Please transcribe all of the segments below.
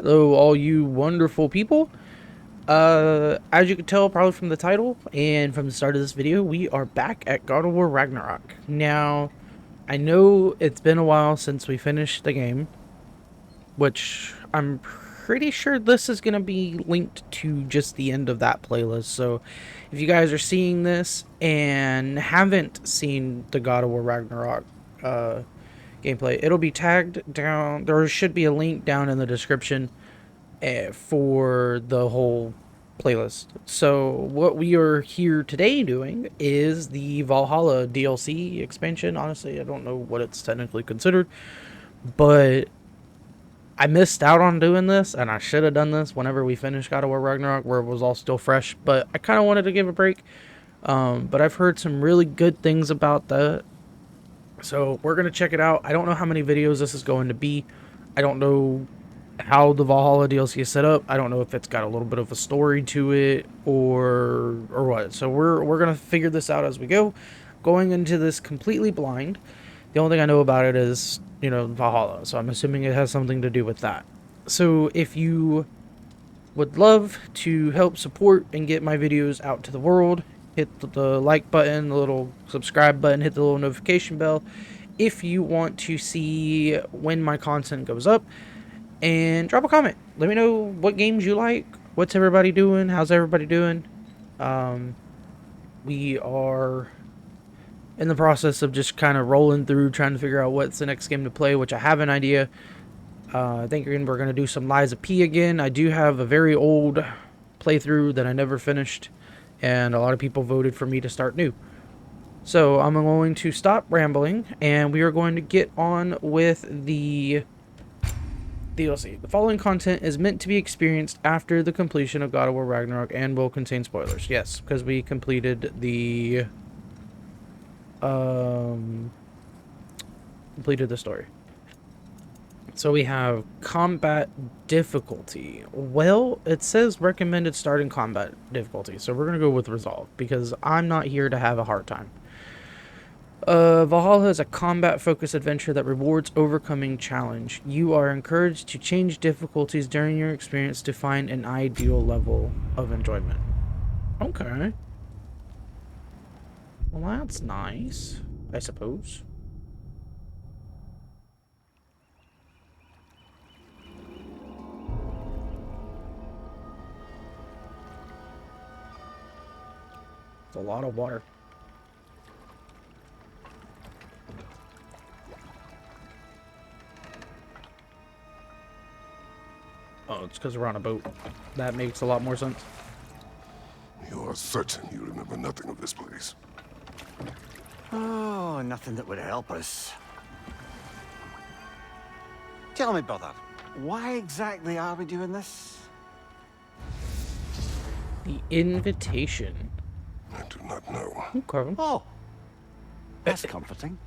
Hello, all you wonderful people. As you can tell probably from the title and from the start of this video, we are back at God of War Ragnarok. Now, I know it's been a while since we finished the game, which I'm pretty sure this is going to be linked to just the end of that playlist. So, if you guys are seeing this and haven't seen the God of War Ragnarok gameplay, it'll be tagged down. There should be a link down in the description for the whole playlist. So what we are here today doing is the Valhalla DLC expansion. Honestly, I don't know what it's technically considered, but I missed out on doing this, and I should have done this whenever we finished God of War Ragnarok, where it was all still fresh. But I kind of wanted to give a break. But I've heard some really good things about that, so we're gonna check it out. I don't know how many videos this is going to be. I don't know how the Valhalla DLC is set up. I don't know if it's got a little bit of a story to it or what. So we're gonna figure this out as we go. Going into this completely blind. The only thing I know about it is, Valhalla. So I'm assuming it has something to do with that. So if you would love to help support and get my videos out to the world, hit the like button, the little subscribe button, hit the little notification bell if you want to see when my content goes up. And drop a comment. Let me know what games you like. What's everybody doing? How's everybody doing? We are in the process of just kind of rolling through, trying to figure out what's the next game to play, which I have an idea. I think we're going to do some Lies of P again. I do have a very old playthrough that I never finished, and a lot of people voted for me to start new. So I'm going to stop rambling, and we are going to get on with the DLC. The following content is meant to be experienced after the completion of God of War Ragnarok and will contain spoilers. Yes, because we completed the story. So we have combat difficulty. Well, it says recommended starting combat difficulty, so we're gonna go with resolve because I'm not here to have a hard time. Valhalla is a combat-focused adventure that rewards overcoming challenge. You are encouraged to change difficulties during your experience to find an ideal level of enjoyment. Okay. Well, that's nice, I suppose. It's a lot of water. Oh, it's because we're on a boat. That makes a lot more sense. You are certain you remember nothing of this place? Oh, nothing that would help us. Tell me, brother, why exactly are we doing this? The invitation. I do not know. Okay. Oh, that's comforting.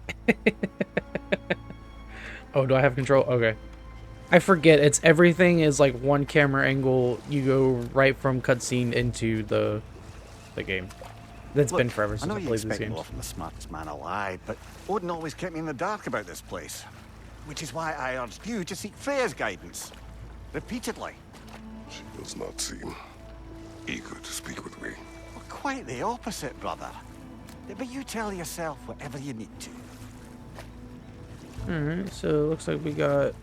Oh, do I have control? Okay. I forget, it's everything is like one camera angle. You go right from cutscene into the game. That's been forever since I played these games. More from the smartest man alive, but Odin always kept me in the dark about this place. Which is why I urged you to seek Freya's guidance. Repeatedly. She does not seem eager to speak with me. Well, quite the opposite, brother. But you tell yourself whatever you need to. Alright, so it looks like we got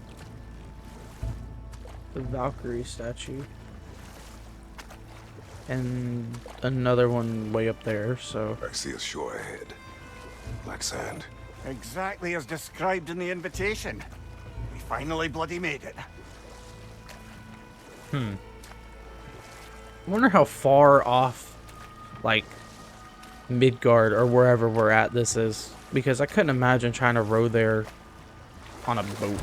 the Valkyrie statue. And another one way up there, so... I see a shore ahead. Black sand. Exactly as described in the invitation. We finally bloody made it. I wonder how far off, like, Midgard or wherever we're at this is. Because I couldn't imagine trying to row there on a boat.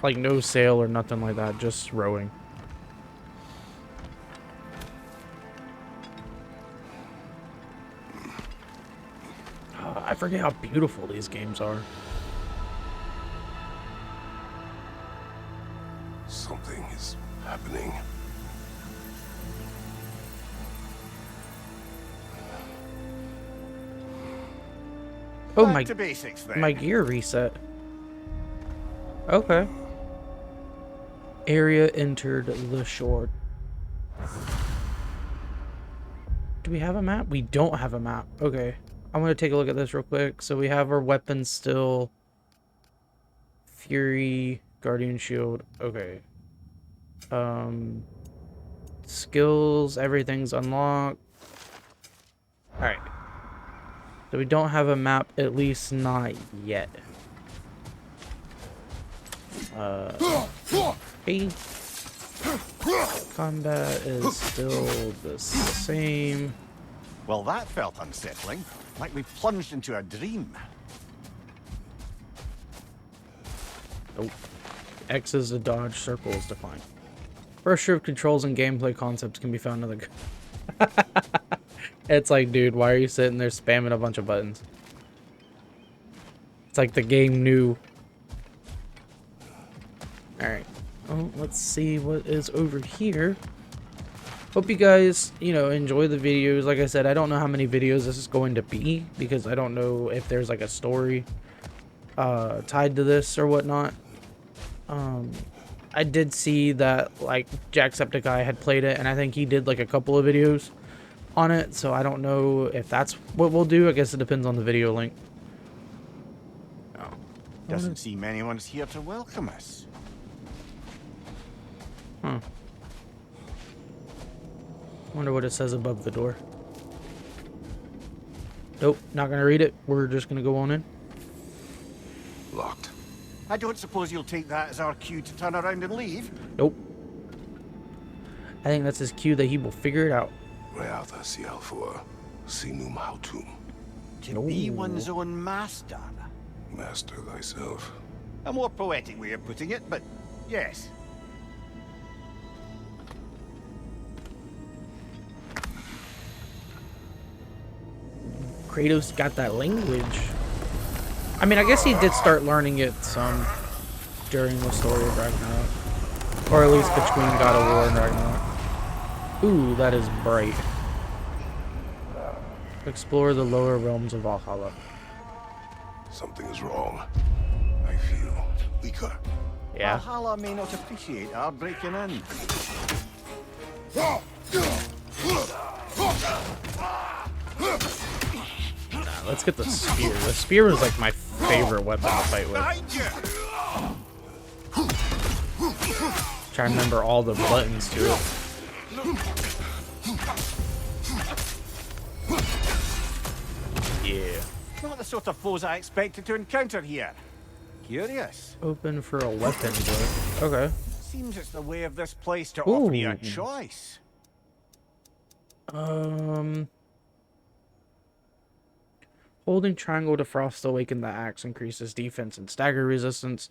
Like, no sail or nothing like that, just rowing. I forget how beautiful these games are. Something is happening. Oh, Back to basics, then. my gear reset. Okay. Area entered the shore. Do we have a map? We don't have a map. Okay. I'm going to take a look at this real quick. So we have our weapons still. Fury, Guardian Shield. Okay. Skills, everything's unlocked. Alright. So we don't have a map, at least not yet. Okay. Combat is still the same. Well, that felt unsettling, like we plunged into a dream. Nope. X is to dodge, circle is to climb. Brochure of controls and gameplay concepts can be found in the... It's like, dude, why are you sitting there spamming a bunch of buttons? It's like the game knew. Alright. Well, let's see what is over here. Hope you guys, enjoy the videos. Like I said, I don't know how many videos this is going to be, because I don't know if there's like a story tied to this or whatnot. I did see that like Jacksepticeye had played it, and I think he did like a couple of videos on it, so I don't know if that's what we'll do. I guess it depends on the video link. Oh. Doesn't seem anyone's here to welcome us. Huh. Wonder what it says above the door. Nope, not gonna read it. We're just gonna go on in. Locked. I don't suppose you'll take that as our cue to turn around and leave? Nope. I think that's his cue that he will figure it out. Reatha Sialfur, Sinum Hautum. To be one's own master. Master thyself. A more poetic way of putting it, but yes. Kratos got that language. I mean, I guess he did start learning it some during the story of Ragnarok. Or at least between God of War and Ragnarok. Ooh, that is bright. Explore the lower realms of Valhalla. Something is wrong. I feel weaker. Yeah. Valhalla may not appreciate our breaking in. Let's get the spear. The spear was like my favorite weapon to fight with. Trying to remember all the buttons to it. Yeah. Not the sort of foes I expected to encounter here. Curious. Open for a weapon book. Okay. Seems it's the way of this place to offer you a choice. Holding triangle to frost awaken the axe increases defense and stagger resistance.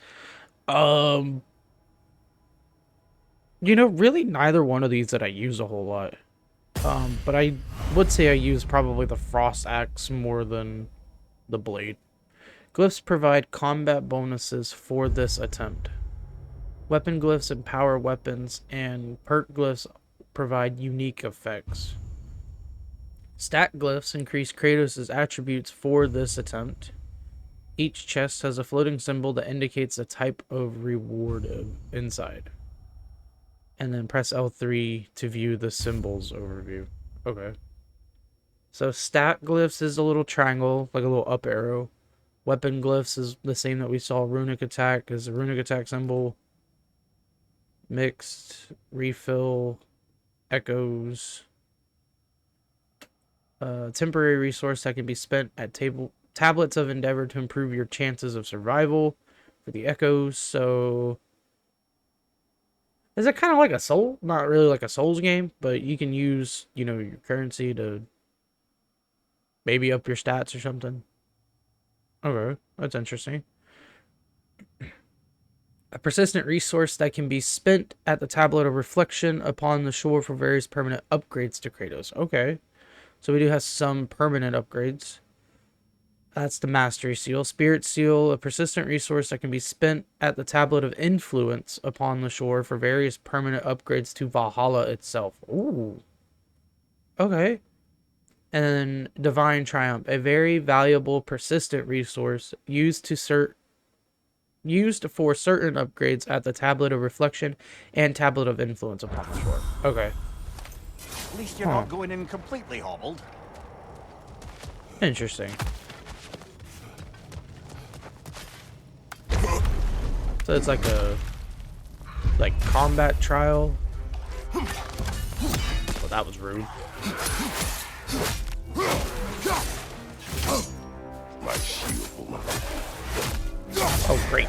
Really neither one of these that I use a whole lot. But I would say I use probably the frost axe more than the blade. Glyphs provide combat bonuses for this attempt. Weapon glyphs empower weapons, and perk glyphs provide unique effects. Stat glyphs increase Kratos' attributes for this attempt. Each chest has a floating symbol that indicates the type of reward inside. And then press L3 to view the symbols overview. Okay. So stat glyphs is a little triangle, like a little up arrow. Weapon glyphs is the same that we saw. Runic attack is a runic attack symbol. Mixed, refill, echoes. Temporary resource that can be spent at tablets of endeavor to improve your chances of survival for the echoes. So is it kind of like a soul? Not really like a Souls game, but you can use, your currency to maybe up your stats or something. Okay, that's interesting. A persistent resource that can be spent at the tablet of reflection upon the shore for various permanent upgrades to Kratos. Okay. So we do have some permanent upgrades. That's the Mastery Seal. Spirit Seal, a persistent resource that can be spent at the Tablet of Influence upon the shore for various permanent upgrades to Valhalla itself. Ooh. Okay. And then Divine Triumph, a very valuable persistent resource used to used for certain upgrades at the Tablet of Reflection and Tablet of Influence upon the shore. Okay. At least you're not going in completely hobbled. Interesting. So it's like a combat trial. Well, that was rude. My shield will not. Oh, great.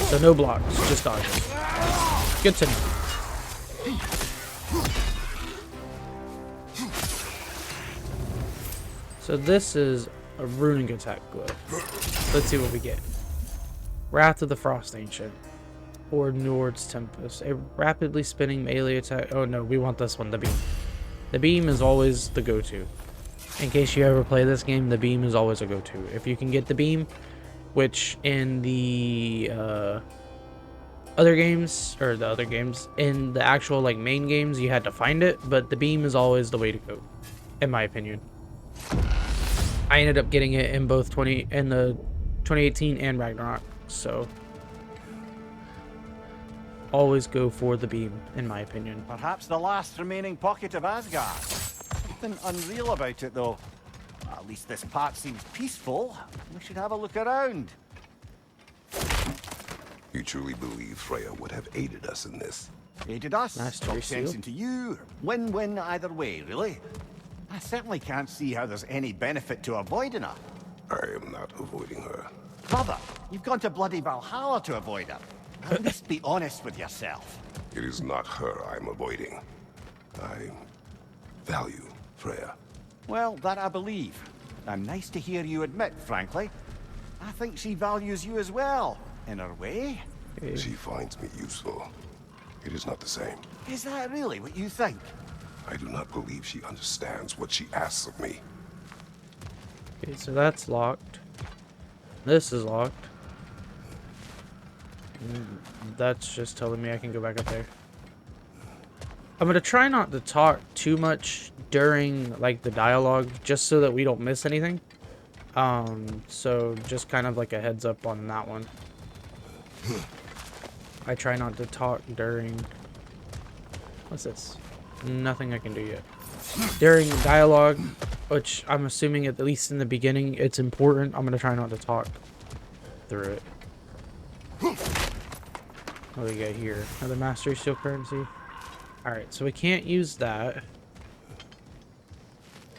So no blocks, just dodges. Good to know. So this is a runing attack glyph. Let's see what we get. Wrath of the Frost Ancient. Or Nord's Tempest. A rapidly spinning melee attack. Oh no, we want this one, the beam. The beam is always the go-to. In case you ever play this game, the beam is always a go-to. If you can get the beam, which in the other games, in the actual like main games, you had to find it, but the beam is always the way to go, in my opinion. I ended up getting it in both the 2018 and Ragnarok, so always go for the beam, in my opinion. Perhaps the last remaining pocket of Asgard. Something unreal about it, though. At least this part seems peaceful. We should have a look around. You truly believe Freya would have aided us in this? Aided us, Nice to talk see sense you. into you. Win-win either way, really. I certainly can't see how there's any benefit to avoiding her. I am not avoiding her. Brother, you've gone to bloody Valhalla to avoid her. At least be honest with yourself. It is not her I'm avoiding. I value Freya. Well, that I believe. I'm nice to hear you admit, frankly. I think she values you as well, in her way. She finds me useful. It is not the same. Is that really what you think? I do not believe she understands what she asks of me. Okay, so that's locked. This is locked. That's just telling me I can go back up there. I'm gonna try not to talk too much during like the dialogue, just so that we don't miss anything. So just kind of like a heads up on that one. I try not to talk during... What's this? Nothing I can do yet. During dialogue, which I'm assuming at least in the beginning it's important, I'm gonna try not to talk through it. What do we got here? Another mastery seal currency. Alright, so we can't use that.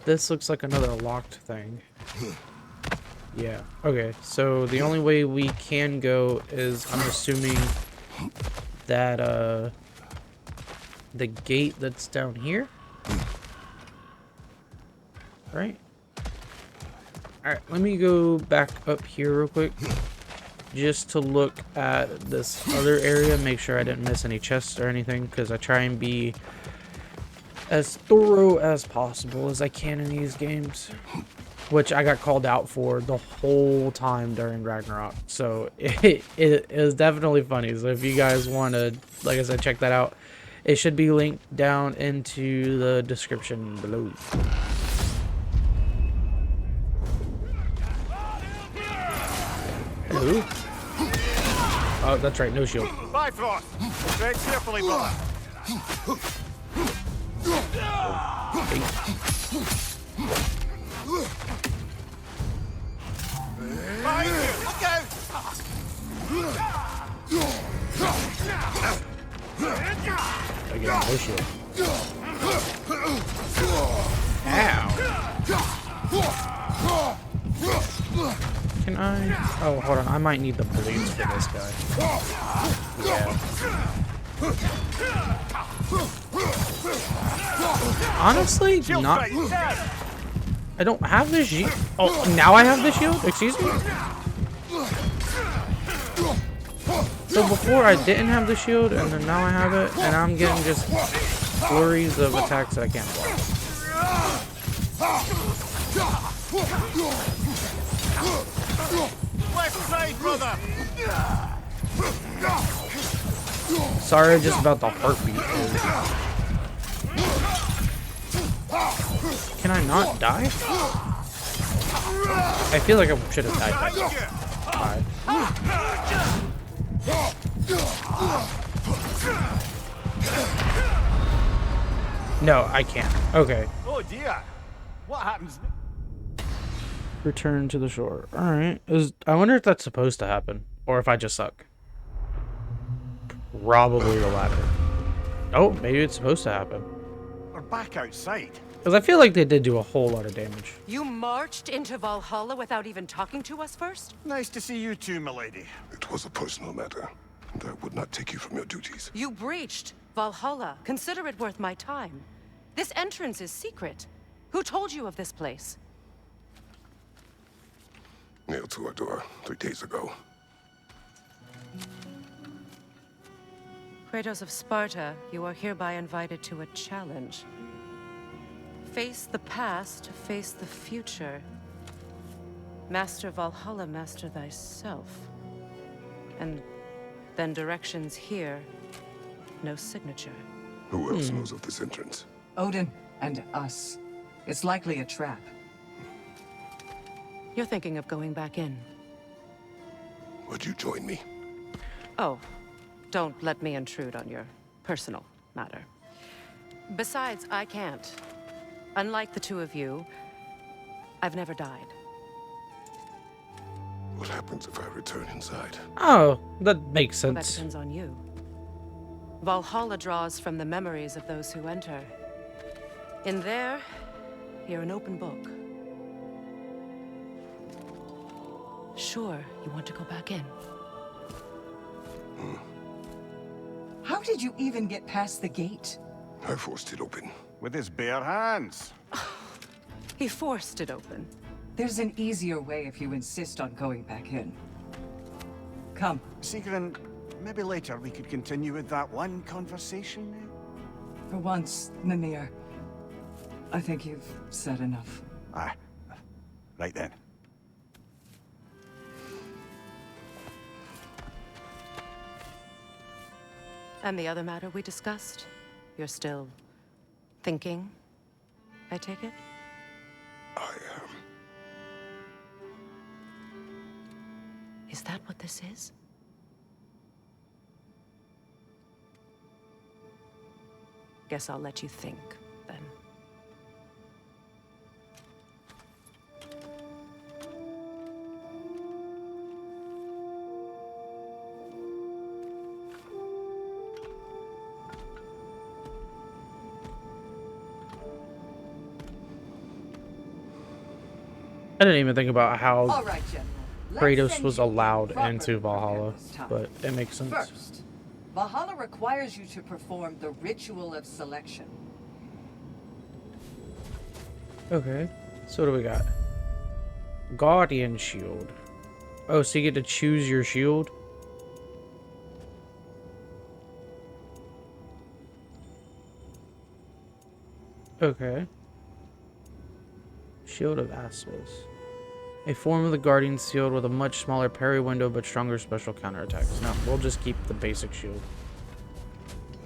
This looks like another locked thing. Yeah, okay, so the only way we can go is, I'm assuming that the gate that's down here, right? Alright, let me go back up here real quick just to look at this other area, make sure I didn't miss any chests or anything, because I try and be as thorough as possible as I can in these games, which I got called out for the whole time during Ragnarok. So it is definitely funny. So if you guys want to, like I said, check that out, it should be linked down into the description below. Hello. Oh, that's right, no shield. Bifrost! Tread carefully, brother. Okay. Behind you! Look out! Again, no shield. Ow. Can I? Oh, hold on. I might need the blades for this guy. Yeah. Honestly, not. I don't have the shield. Oh, now I have the shield? Excuse me? So before I didn't have the shield, and then now I have it, and I'm getting just flurries of attacks that I can't block. Left side, brother! Sorry, just about the heartbeat. Can I not die? I feel like I should have died. Alright. No, I can't. Okay. Oh dear. What happens? Return to the shore. Alright. I wonder if that's supposed to happen. Or if I just suck. Probably the latter. Oh, maybe it's supposed to happen. We're back outside. Because I feel like they did do a whole lot of damage. You marched into Valhalla without even talking to us first? Nice to see you too, milady. It was a personal matter, and I would not take you from your duties. You breached Valhalla. Consider it worth my time. This entrance is secret. Who told you of this place? Nailed to our door 3 days ago. Kratos of Sparta, you are hereby invited to a challenge. Face the past, face the future. Master Valhalla, master thyself. And then directions here, no signature. Who else knows of this entrance? Odin and us. It's likely a trap. You're thinking of going back in. Would you join me? Oh, don't let me intrude on your personal matter. Besides, I can't. Unlike the two of you, I've never died. What happens if I return inside? Oh, that makes Well, that sense. depends on you. Valhalla draws from the memories of those who enter. In there, you're an open book. Sure, you want to go back in. How did you even get past the gate? I forced it open. With his bare hands. He forced it open. There's an easier way if you insist on going back in. Come. Sigrun, maybe later we could continue with that one conversation. For once, Mimir. I think you've said enough. Ah, right then. And the other matter we discussed? You're still thinking, I take it? I am. Is that what this is? Guess I'll let you think, then. I didn't even think about how All right, General. Let's Kratos send was you allowed proper into Valhalla, this time. but it makes sense. First, Valhalla requires you to perform the ritual of selection. Okay, so what do we got? Guardian shield. Oh, so you get to choose your shield? Okay. Shield of Aspas. A form of the Guardian shield with a much smaller parry window but stronger special counterattacks. No, we'll just keep the basic shield.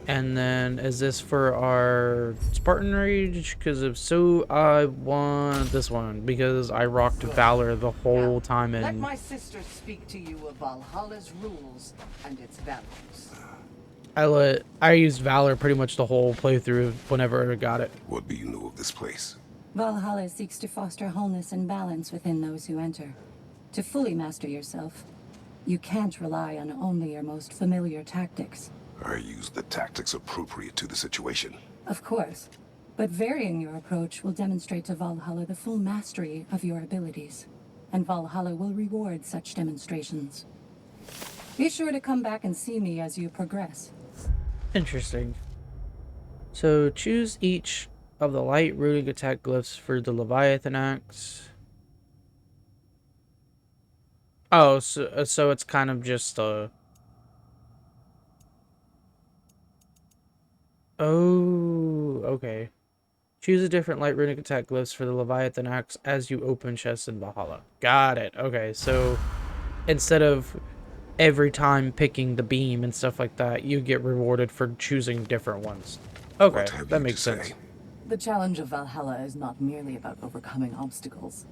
And then, is this for our Spartan Rage? Because if so, I want this one. Because I rocked Valor the whole time Let in... my sister speak to you of Valhalla's rules and its values. I used Valor pretty much the whole playthrough whenever I got it. What do you know of this place? Valhalla seeks to foster wholeness and balance within those who enter. To fully master yourself, you can't rely on only your most familiar tactics. I use the tactics appropriate to the situation. Of course, but varying your approach will demonstrate to Valhalla the full mastery of your abilities, and Valhalla will reward such demonstrations. Be sure to come back and see me as you progress. Interesting. So choose each of the light runic attack glyphs for the Leviathan axe. Oh, so it's kind of just Oh, okay. Choose a different light runic attack glyphs for the Leviathan axe as you open chests in Valhalla. Got it. Okay, so instead of every time picking the beam and stuff like that, you get rewarded for choosing different ones. Okay, What have that you makes to sense. say? The challenge of Valhalla is not merely about overcoming obstacles.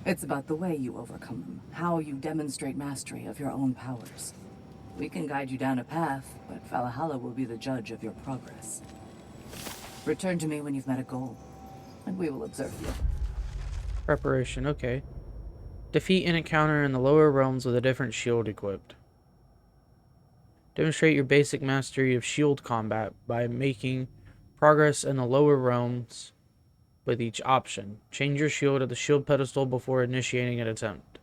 It's about the way you overcome them, how you demonstrate mastery of your own powers. We can guide you down a path, but Valhalla will be the judge of your progress. Return to me when you've met a goal, and we will observe you. Preparation, okay. Defeat an encounter in the lower realms with a different shield equipped. Demonstrate your basic mastery of shield combat by making progress in the lower realms with each option. Change your shield at the shield pedestal before initiating an attempt.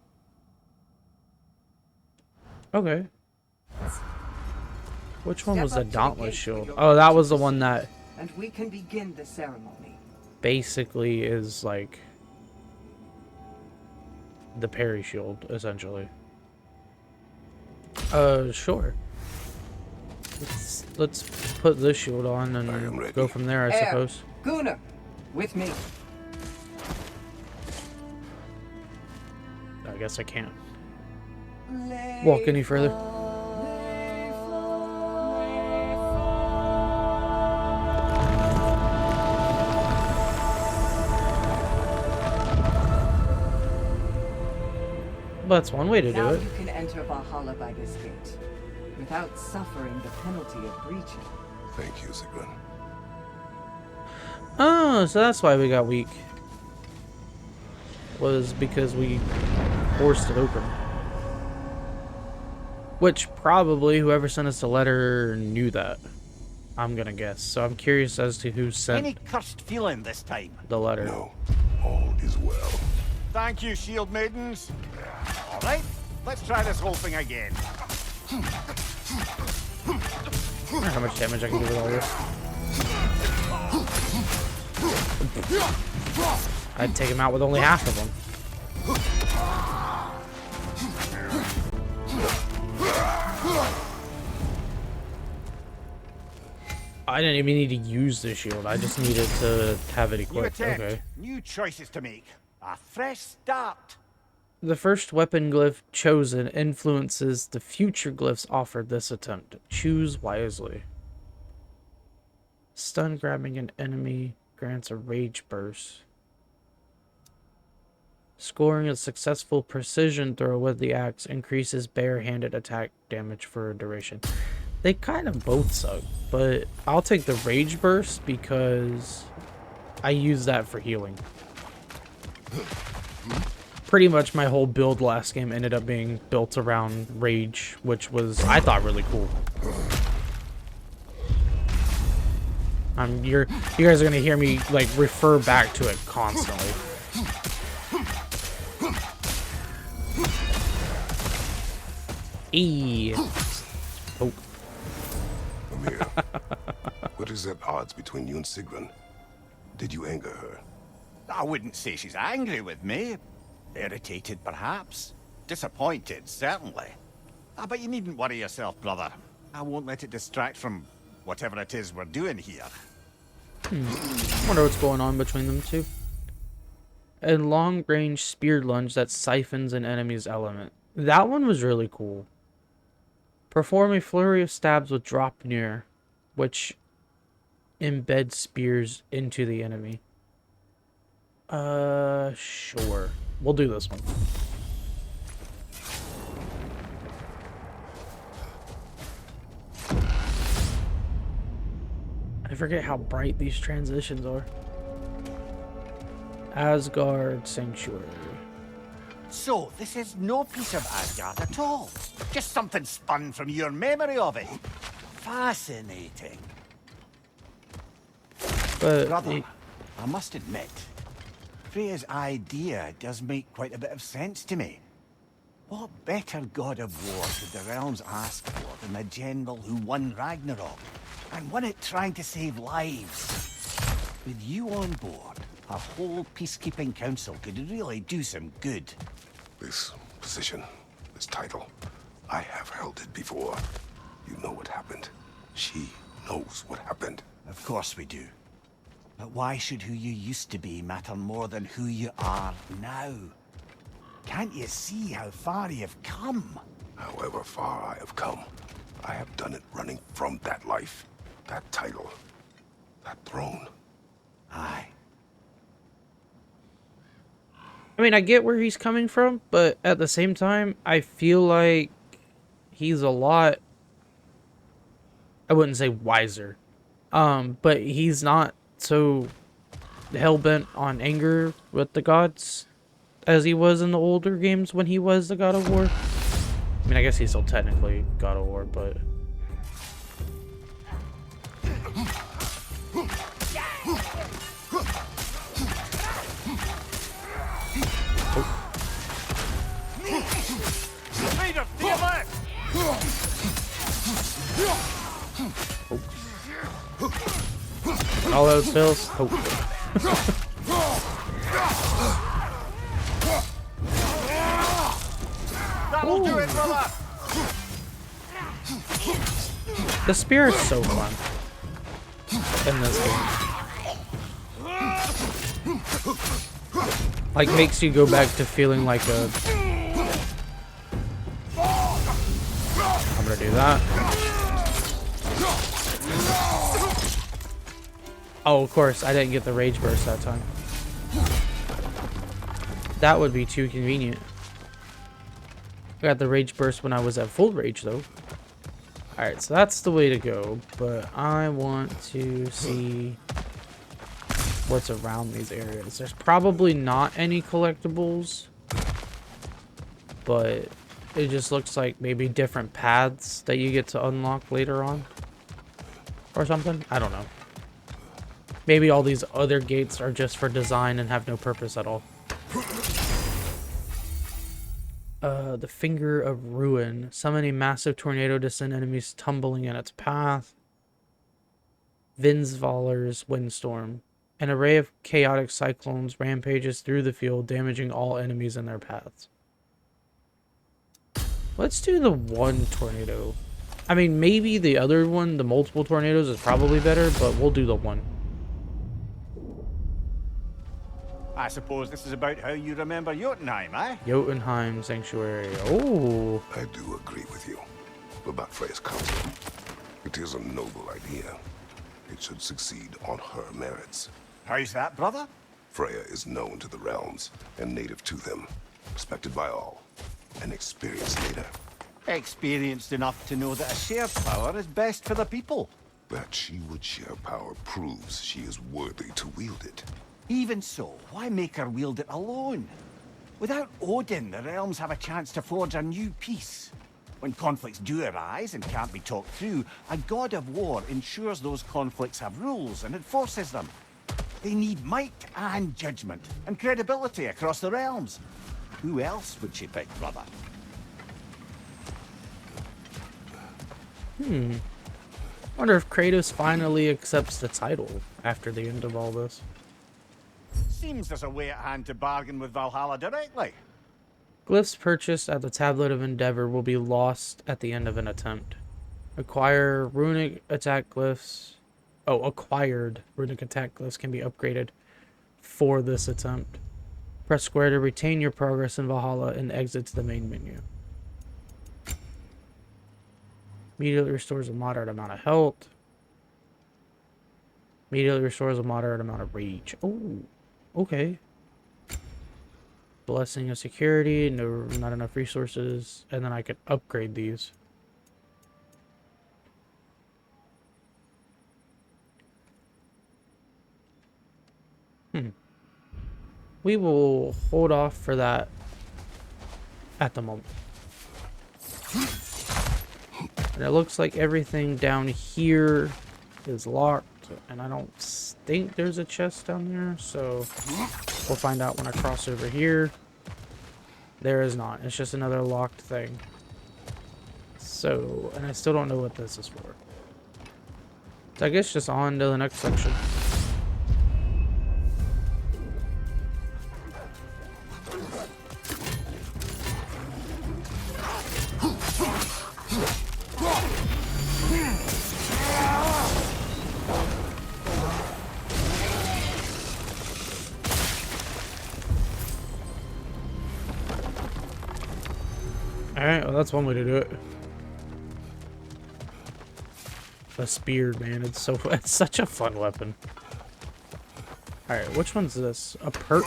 Okay. Which one was the Dauntless shield? Oh, that was the one that And we can begin the ceremony. basically is like the parry shield, essentially. Sure. Let's put this shield on and go from there, I suppose. Gunnar, with me. I guess I can't walk any further. That's one way to do Now it. you can enter Valhalla by this gate, without suffering the penalty of breaching. Thank you, Sigrun. Oh, so that's why we got weak. Was because we forced it open. Which probably whoever sent us the letter knew that. I'm gonna guess. So I'm curious as to who sent Any cursed feeling this time? the letter. No, all is well. Thank you, shield maidens. All right, let's try this whole thing again. I wonder how much damage I can do with all this. I'd take him out with only half of them. I didn't even need to use the shield. I just needed to have it New equipped. attempt, Okay. new choices to make. A fresh start. The first weapon glyph chosen influences the future glyphs offered this attempt. Choose wisely. Stun grabbing an enemy grants a rage burst. Scoring a successful precision throw with the axe increases barehanded attack damage for a duration. They kind of both suck, but I'll take the rage burst because I use that for healing. Pretty much my whole build last game ended up being built around rage, which was, I thought, really cool. You guys are gonna hear me like refer back to it constantly. E. Oh. Mimir, what is at odds between you and Sigrun? Did you anger her? I wouldn't say she's angry with me. Irritated, perhaps. Disappointed, certainly. But you needn't worry yourself, brother. I won't let it distract from whatever it is we're doing here. Wonder what's going on between them two. A long-range spear lunge that siphons an enemy's element. That one was really cool. Perform a flurry of stabs with drop near, which embeds spears into the enemy. Sure. We'll do this one. I forget how bright these transitions are. Asgard Sanctuary. So, this is no piece of Asgard at all. Just something spun from your memory of it. Fascinating. But Brother, I must admit, Freya's idea does make quite a bit of sense to me. What better god of war could the realms ask for than a general who won Ragnarok, and won it trying to save lives? With you on board, a whole peacekeeping council could really do some good. This position, this title, I have held it before. You know what happened. She knows what happened. Of course we do. But why should who you used to be matter more than who you are now? Can't you see how far you've come? However far I have come, I have done it running from that life, that title, that throne. Aye. I mean, I get where he's coming from, but at the same time, I feel like he's a lot, I wouldn't say wiser, but he's not so hell-bent on anger with the gods as he was in the older games when he was the God of War. I mean, I guess he's still technically God of War, but... All those fails. That'll do it, brother. The spear is so fun in this game. Like, makes you go back to feeling like a... I'm gonna do that. Oh, of course, I didn't get the rage burst that time. That would be too convenient. I got the rage burst when I was at full rage, though. Alright, so that's the way to go, but I want to see what's around these areas. There's probably not any collectibles, but it just looks like maybe different paths that you get to unlock later on. Or something? I don't know. Maybe all these other gates are just for design and have no purpose at all. The Finger of Ruin. Summon a massive tornado to send enemies tumbling in its path. Vinsvaler's Windstorm. An array of chaotic cyclones rampages through the field, damaging all enemies in their paths. Let's do the one tornado. I mean, maybe the other one, the multiple tornadoes, is probably better, but we'll do the one. I suppose this is about how you remember Jotunheim, eh? Jotunheim Sanctuary. Oh. I do agree with you about Freya's counsel. It is a noble idea. It should succeed on her merits. How's that, brother? Freya is known to the realms and native to them, respected by all, an experienced leader. Experienced enough to know that a shared power is best for the people. That she would share power proves she is worthy to wield it. Even so, why make her wield it alone? Without Odin, the realms have a chance to forge a new peace. When conflicts do arise and can't be talked through, a god of war ensures those conflicts have rules and enforces them. They need might and judgment and credibility across the realms. Who else would she pick, brother? Wonder if Kratos finally accepts the title after the end of all this. Seems there's a way at hand to bargain with Valhalla directly. Glyphs purchased at the Tablet of Endeavor will be lost at the end of an attempt. Acquire runic attack glyphs. Oh, acquired runic attack glyphs can be upgraded for this attempt. Press square to retain your progress in Valhalla and exit to the main menu. Immediately restores a moderate amount of health. Immediately restores a moderate amount of rage. Oh, okay. Blessing of security. No, not enough resources. And then I could upgrade these. We will hold off for that at the moment. And it looks like everything down here is locked, and I don't think there's a chest down there, so we'll find out when I cross over here. There is not. It's just another locked thing. So, and I still don't know what this is for. So I guess just on to the next section. Alright, well that's one way to do it. A spear, man, it's such a fun weapon. Alright, which one's this? A perk?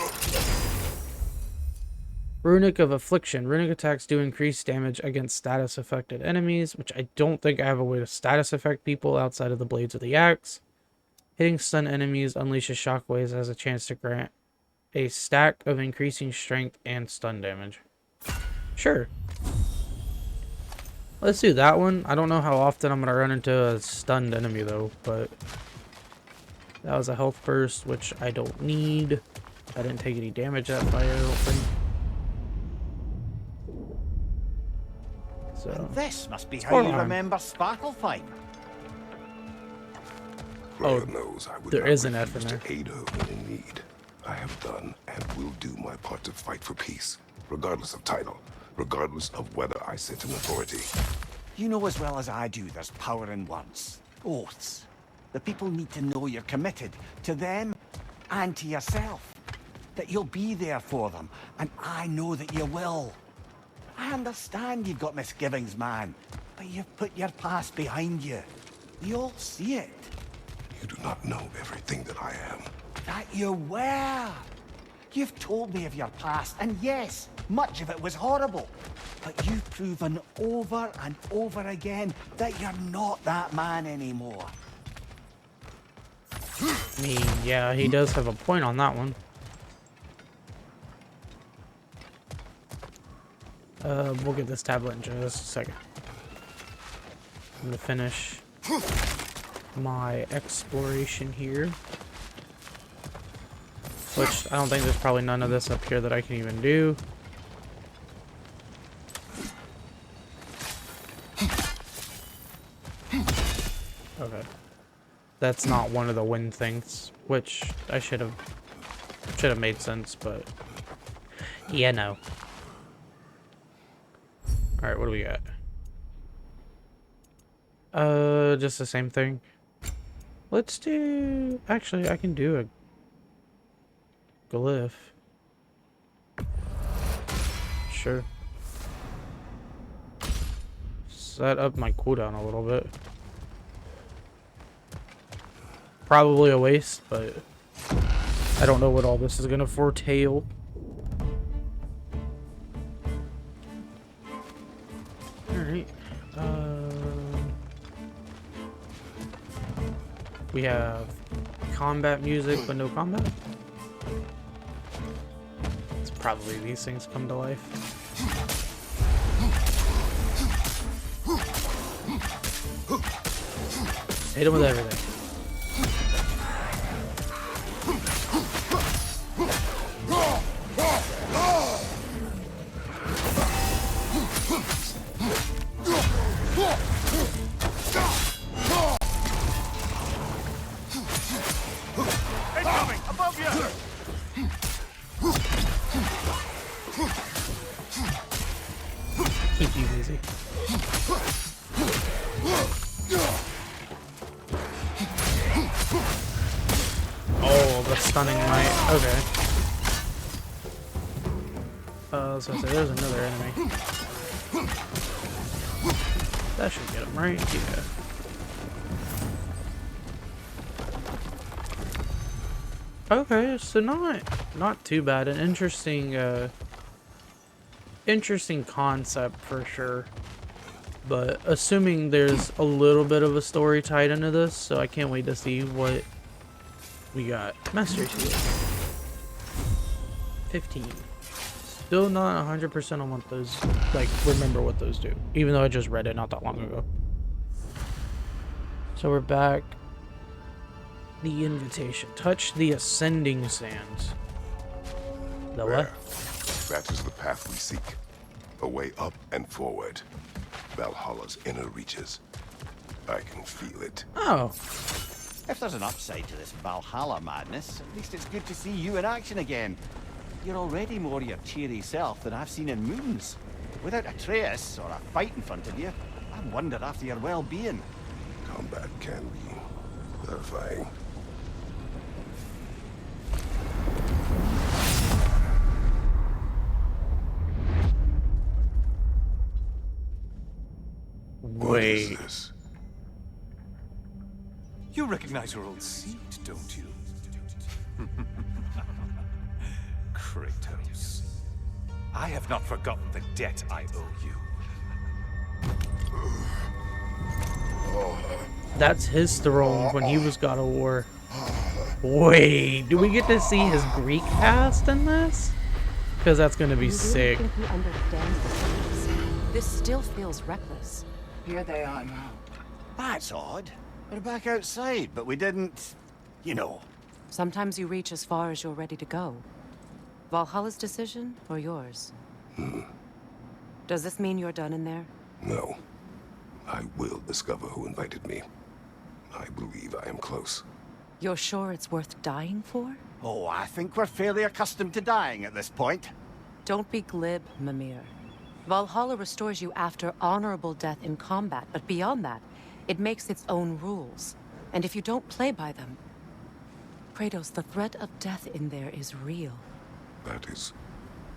Runic of Affliction. Runic attacks do increase damage against status affected enemies, which I don't think I have a way to status affect people outside of the blades of the axe. Hitting stun enemies unleashes shockwaves, has a chance to grant a stack of increasing strength and stun damage. Sure. Let's do that one. I don't know how often I'm going to run into a stunned enemy though, but that was a health burst, which I don't need. I didn't take any damage that fire, I don't think. So, And this must be how you remember Sparklefine. Freya knows I would there not is an F in refuse there. to aid her when in need. I have done and will do my part to fight for peace, regardless of title, regardless of whether I sit in authority. You know as well as I do there's power in words. Oaths. The people need to know you're committed to them and to yourself. That you'll be there for them, and I know that you will. I understand you've got misgivings, man, but you've put your past behind you. We all see it. You do not know everything that I am. That you were. You've told me of your past, and yes, much of it was horrible. But you've proven over and over again that you're not that man anymore. I mean, yeah, he does have a point on that one. We'll get this tablet in just a second. I'm gonna finish my exploration here. Which, I don't think there's probably none of this up here that I can even do. Okay. That's not one of the wind things, which I should have made sense, but yeah, no. Alright, what do we got? Just the same thing. Let's do... Actually, I can do a glyph. Sure. Set up my cooldown a little bit. Probably a waste, but I don't know what all this is gonna foretell. Alright. We have combat music, but no combat. It's probably these things come to life. Hit him with everything. Incoming! Above you! Keep you busy. Oh, the stunning might. Okay. I was gonna say, there's another enemy. That should get him, right? Yeah. Okay, so not too bad. An interesting interesting concept for sure. But assuming there's a little bit of a story tied into this, so I can't wait to see what we got. Master Seal. 15. Still not 100% on what those, like, remember what those do. Even though I just read it not that long ago. So we're back. The invitation. Touch the ascending sands. The what? That is the path we seek. A way up and forward. Valhalla's inner reaches. I can feel it. Oh. If there's an upside to this Valhalla madness, at least it's good to see you in action again. You're already more your cheery self than I've seen in moons. Without Atreus or a fight in front of you, I wonder after your well-being. Combat can be terrifying. What is Wait. this? You recognize your old seat, don't you? Kratos. I have not forgotten the debt I owe you. That's his throne when he was God of War. Wait, do we get to see his Greek past in this? Because that's gonna be You really sick. think he understands the stakes? This still feels reckless. Here they are now. That's odd. We're back outside, but we didn't... You know. Sometimes you reach as far as you're ready to go. Valhalla's decision, or yours? Does this mean you're done in there? No. I will discover who invited me. I believe I am close. You're sure it's worth dying for? Oh, I think we're fairly accustomed to dying at this point. Don't be glib, Mimir. Valhalla restores you after honorable death in combat, but beyond that, it makes its own rules. And if you don't play by them... Kratos, the threat of death in there is real. That is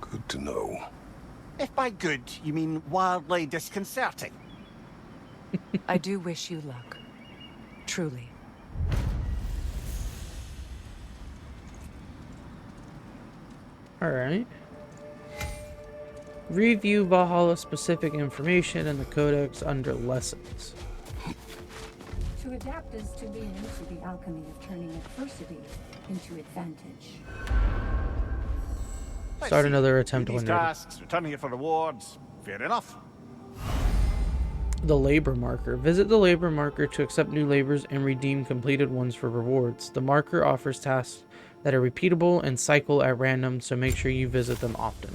good to know. If by good, you mean wildly disconcerting. I do wish you luck. Truly. Alright. Review Valhalla specific information in the codex under lessons. To adapt is to lean into the alchemy of turning adversity into advantage. Start another attempt Do when these ready. tasks, return here for rewards. Fair enough. The labor marker. Visit the labor marker to accept new labors and redeem completed ones for rewards. The marker offers tasks that are repeatable and cycle at random, so make sure you visit them often.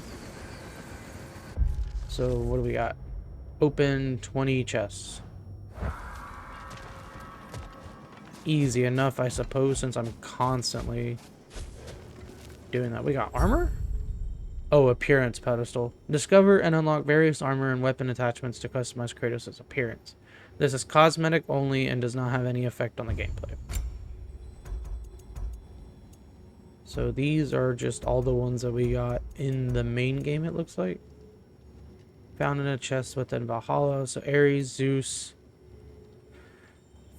So what do we got? Open 20 chests. Easy enough, I suppose, since I'm constantly doing that. We got armor? Oh, appearance pedestal. Discover and unlock various armor and weapon attachments to customize Kratos' appearance. This is cosmetic only and does not have any effect on the gameplay. So these are just all the ones that we got in the main game, it looks like. Found in a chest within Valhalla. So Ares, Zeus,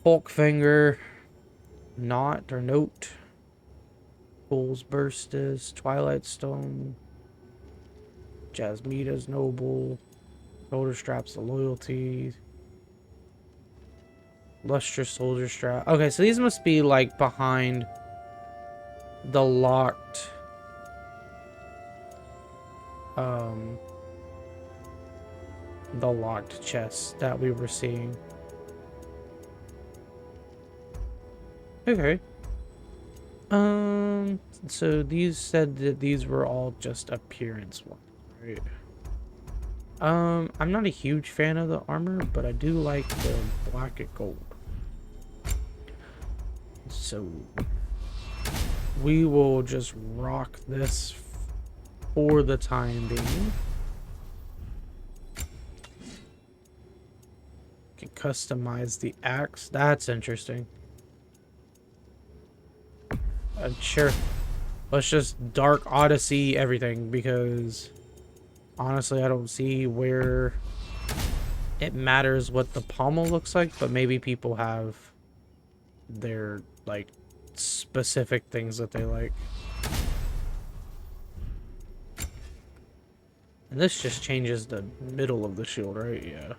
Folkfinger, Knot or Note, Fool's Burstus, Twilight Stone, Jasmita's Noble, Shoulder Straps of Loyalty, Lustrous Soldier Strap. Okay, so these must be like behind the locked chests that we were seeing. Okay. So these said that these were all just appearance ones, right? I'm not a huge fan of the armor, but I do like the black and gold. So we will just rock this for the time being. Can customize the axe. That's interesting. Sure. Let's just Dark Odyssey everything, because honestly I don't see where it matters what the pommel looks like, but maybe people have their like specific things that they like. And this just changes the middle of the shield, right? Yeah.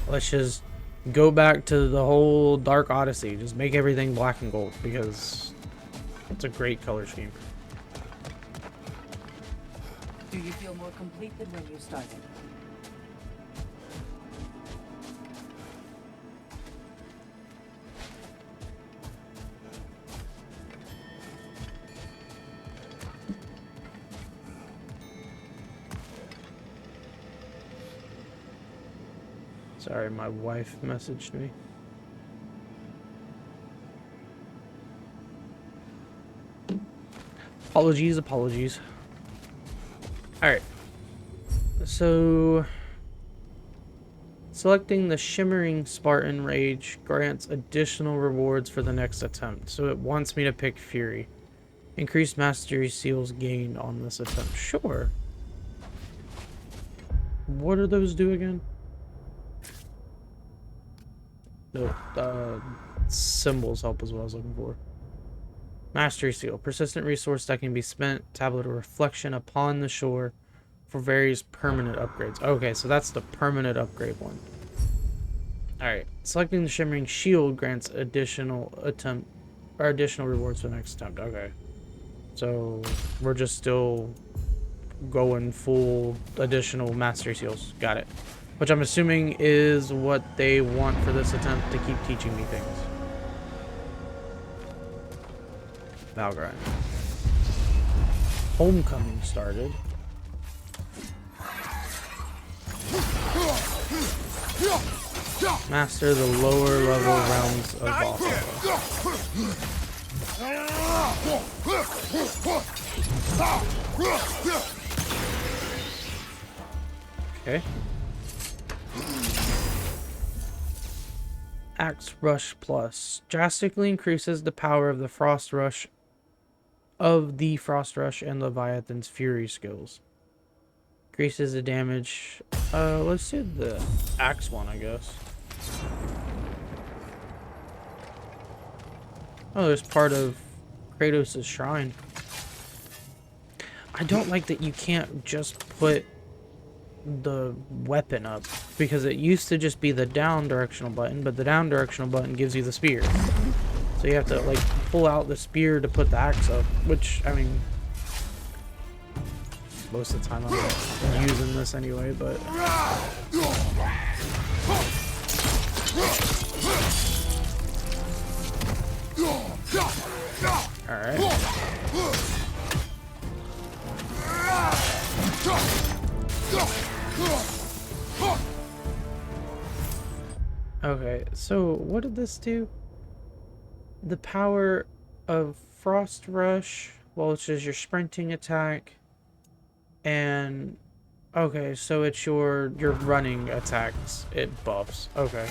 Let's just go back to the whole Dark Odyssey. Just make everything black and gold, because it's a great color scheme. Do you feel more complete than when you started? Sorry, my wife messaged me. Apologies. Alright. So selecting the Shimmering Spartan Rage grants additional rewards for the next attempt. So it wants me to pick Fury. Increased mastery seals gained on this attempt. Sure. What do those do again? No, symbols help is what I was looking for. Mastery Seal. Persistent resource that can be spent. Tablet of Reflection upon the shore for various permanent upgrades. Okay, so that's the permanent upgrade one. Alright. Selecting the Shimmering Shield grants additional attempt or additional rewards for the next attempt. Okay. So we're just still going full additional Mastery Seals. Got it. Which I'm assuming is what they want for this attempt to keep teaching me things. Valgrind. Homecoming started. Master the lower level realms of Valhalla. Okay. Axe Rush Plus drastically increases the power of the Frost Rush and Leviathan's Fury skills. Increases the damage. Let's do the axe one, I guess. Oh, there's part of Kratos' shrine. I don't like that you can't just put the weapon up, because it used to just be the down directional button, but the down directional button gives you the spear. So you have to like pull out the spear to put the axe up, which, I mean, most of the time I'm not using this anyway, but alright. Okay, so what did this do? The power of Frost Rush, well, which is your sprinting attack, and okay, so it's your running attacks. It buffs. Okay.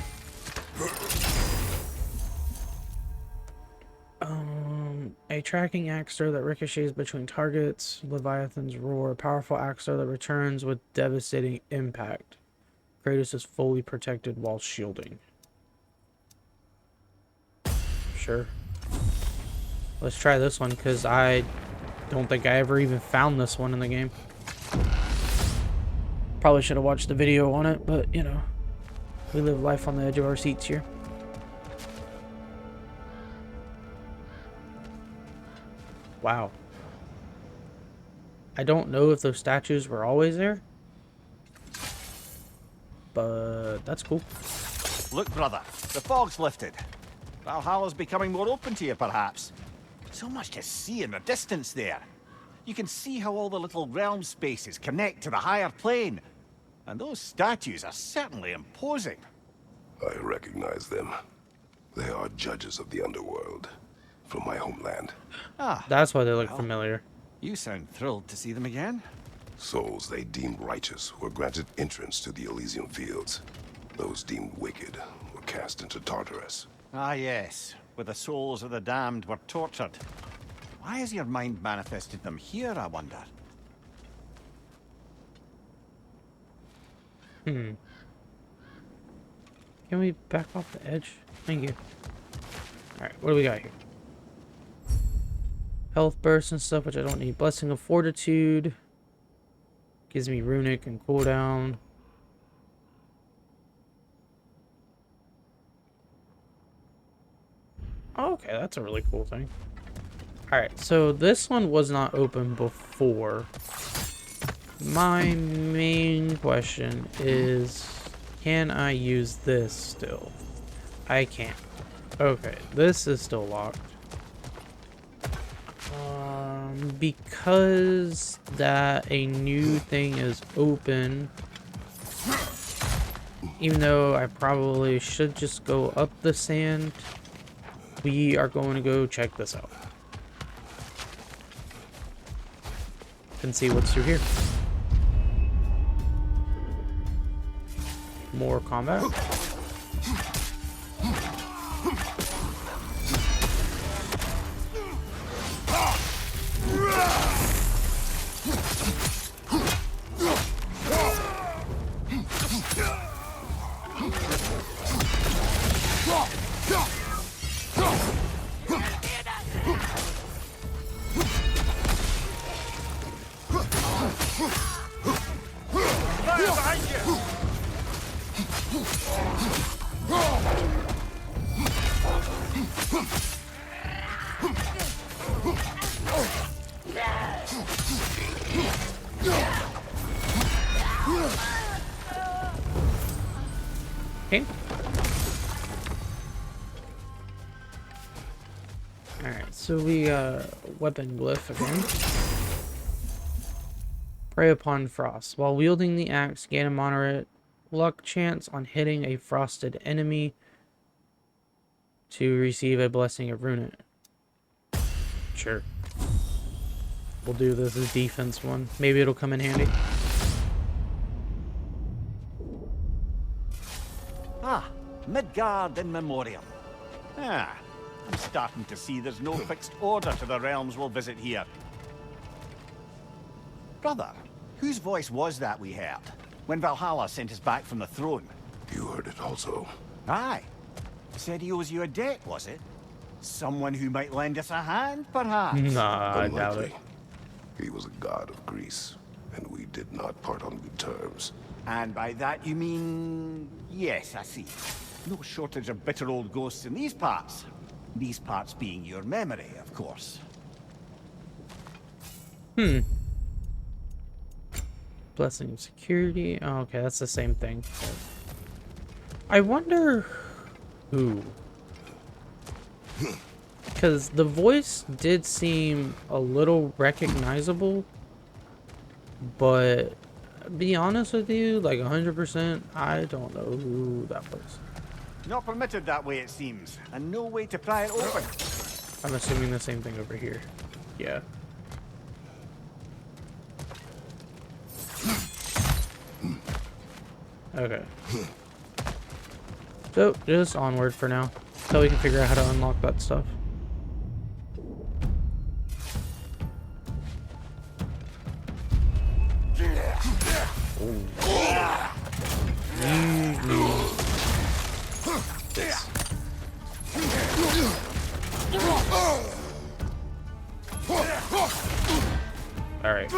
A tracking axe throw that ricochets between targets. Leviathan's Roar, powerful axe throw that returns with devastating impact. Kratos is fully protected while shielding. Sure. Let's try this one, because I don't think I ever even found this one in the game. Probably should have watched the video on it, but, you know, we live life on the edge of our seats here. Wow. I don't know if those statues were always there, but that's cool. Look, brother, the fog's lifted. Valhalla's becoming more open to you, perhaps. So much to see in the distance there. You can see how all the little realm spaces connect to the higher plane. And those statues are certainly imposing. I recognize them. They are judges of the underworld from my homeland. Ah, That's why they look familiar. you sound thrilled to see them again. Souls they deemed righteous were granted entrance to the Elysium fields. Those deemed wicked were cast into Tartarus. Ah, yes, where the souls of the damned were tortured. Why has your mind manifested them here, I wonder? Can we back off the edge? Thank you. Alright, what do we got here? Health bursts and stuff, which I don't need. Blessing of Fortitude. Gives me runic and cooldown. Okay, that's a really cool thing. Alright, so this one was not open before. My main question is, can I use this still? I can't. Okay, this is still locked. Because that a new thing is open, even though I probably should just go up the sand, we are going to go check this out and see what's through here. More combat. Alright, so we weapon glyph again. Prey upon frost. While wielding the axe, gain a moderate luck chance on hitting a frosted enemy to receive a blessing of rune. Sure. We'll do this as defense one. Maybe it'll come in handy. Ah, Midgard in memoriam. Ah, I'm starting to see there's no fixed order to the realms we'll visit here. Brother, whose voice was that we heard when Valhalla sent us back from the throne? You heard it also. Aye. Said he owes you a debt, was it? Someone who might lend us a hand, perhaps? Nah, I doubt it. Unlikely. He was a god of Greece, and we did not part on good terms. And by that you mean... Yes, I see. No shortage of bitter old ghosts in these parts. These parts being your memory, of course. Blessing of security. Oh, okay, that's the same thing. I wonder who. Because the voice did seem a little recognizable, but be honest with you, like 100%, I don't know who that was. Not permitted that way, it seems, and no way to pry it open. I'm assuming the same thing over here. Yeah. Okay. So, just onward for now. Until we can figure out how to unlock that stuff. Alright. I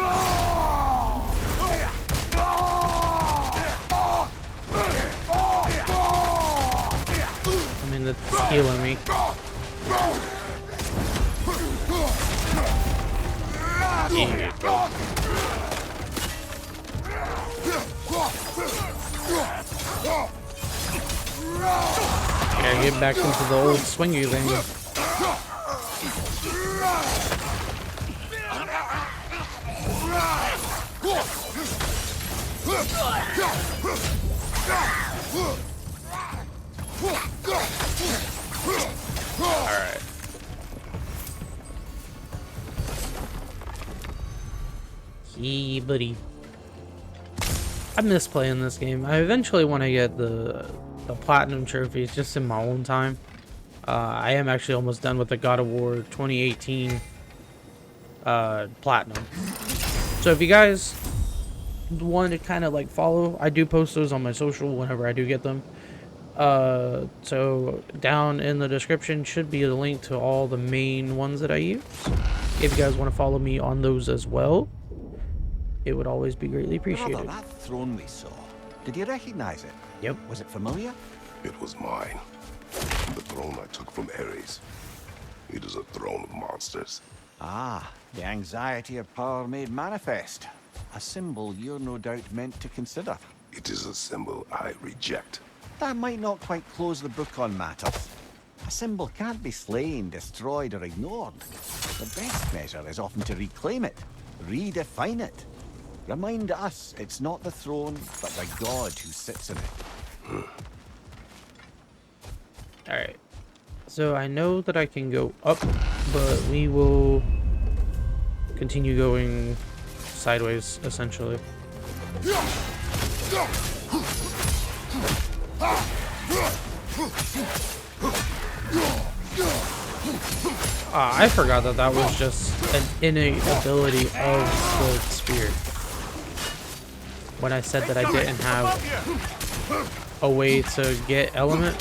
mean, that's healing me. Yeah. Gotta get back into the old swingy thing. Alright. Hey, buddy. I miss playing this game. I eventually want to get the platinum trophies just in my own time. I am actually almost done with the God of War 2018 platinum. So if you guys want to kind of like follow, I do post those on my social whenever I do get them. So down in the description should be a link to all the main ones that I use. If you guys want to follow me on those as well, it would always be greatly appreciated. Brother, that throne we saw, did you recognize it? Yep. Was it familiar? It was mine. The throne I took from Ares. It is a throne of monsters. Ah, the anxiety of power made manifest. A symbol you're no doubt meant to consider. It is a symbol I reject. That might not quite close the book on matters. A symbol can't be slain, destroyed, or ignored. The best measure is often to reclaim it, redefine it. Remind us it's not the throne, but the god who sits in it. Alright. So I know that I can go up, but we will continue going sideways, essentially. I forgot that that was just an innate ability of the spear. When I said that I didn't have a way to get element.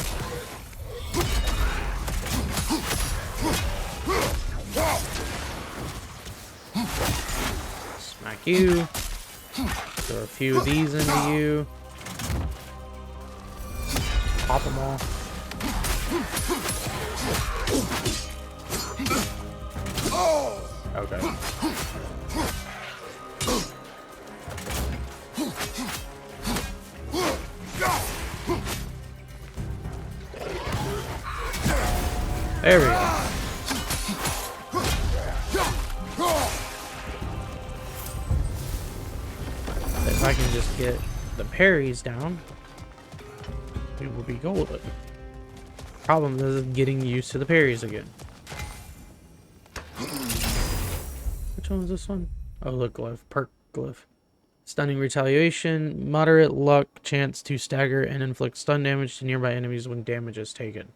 Smack you. Throw a few of these into you. Pop them all. Okay. There we go. I can just get the parries down, we will be golden. Problem is getting used to the parries again. Which one was this one? Oh, look, glyph. Perk glyph. Stunning retaliation. Moderate luck. Chance to stagger and inflict stun damage to nearby enemies when damage is taken.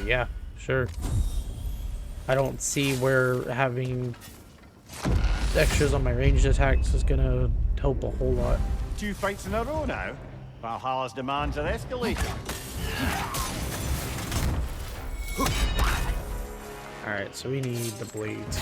Yeah, sure. I don't see where having extras on my ranged attacks is gonna help a whole lot. 2 fights in a row now. Valhalla's demands are escalating. Alright, so we need the blades.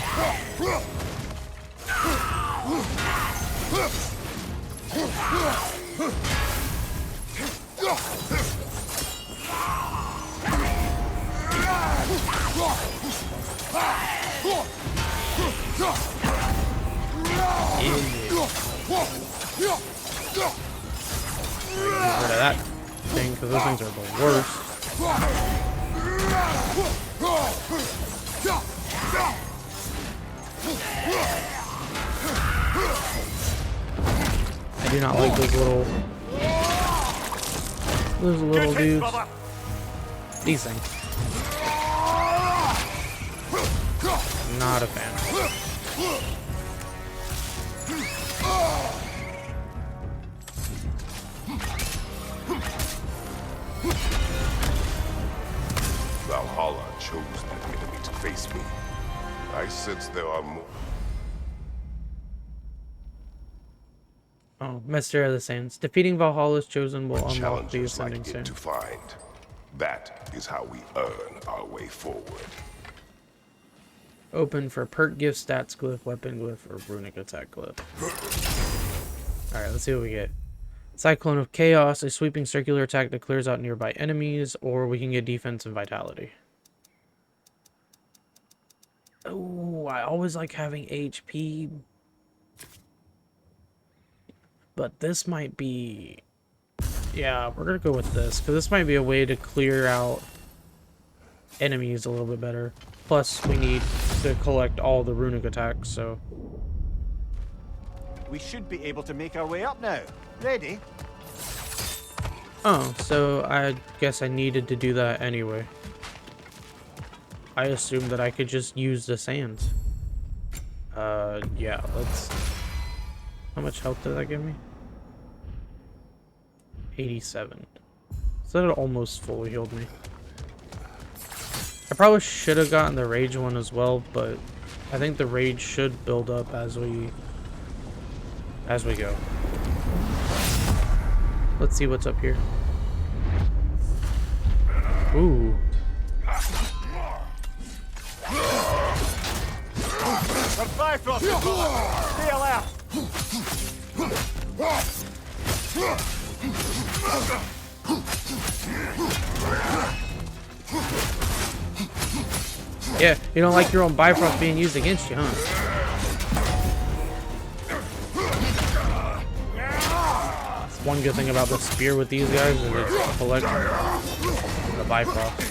Get rid of that thing, because those things are the worst. I do not like those little dudes. These things. Not a fan. Valhalla chose that enemy to face me. I sense there are more. Oh, Master of the Sands. Defeating Valhalla's chosen will unlock the Challenges ascending like it sand. to find. That is how we earn our way forward. Open for perk gift, stats glyph, weapon glyph, or runic attack glyph. Alright, let's see what we get. Cyclone of Chaos, a sweeping circular attack that clears out nearby enemies, or we can get defense and vitality. Oh, I always like having HP. But this might be... Yeah, we're gonna go with this, because this might be a way to clear out enemies a little bit better. Plus, we need to collect all the runic attacks, so... We should be able to make our way up now. Ready? Oh, so I guess I needed to do that anyway. I assumed that I could just use the sands. Yeah, let's... How much health did that give me? 87. So that almost fully healed me. I probably should have gotten the rage one as well, but I think the rage should build up as we go. Let's see what's up here. Ooh. Our Bifrost is gone. Stay alert. Yeah, you don't like your own Bifrost being used against you, huh? That's one good thing about the spear with these guys is it's collecting the Bifrost.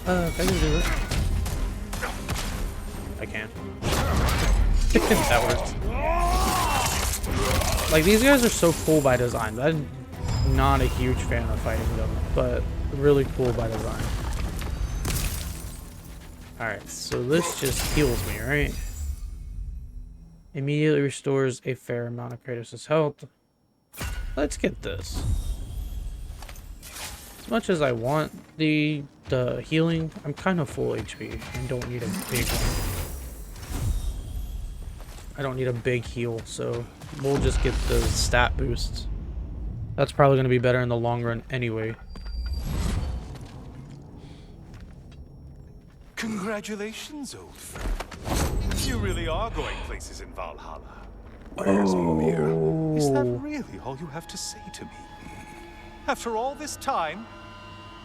I can do this. I can. That works. Like, these guys are so cool by design. I'm not a huge fan of fighting them, but really cool by design. Alright, so this just heals me, right? Immediately restores a fair amount of Kratos' health. Let's get this. As much as I want the healing, I'm kind of full HP and don't need a big one. I don't need a big heal, so we'll just get the stat boosts. That's probably going to be better in the long run anyway. Congratulations, old friend. You really are going places in Valhalla. Where's Mimir? Is that really all you have to say to me? After all this time,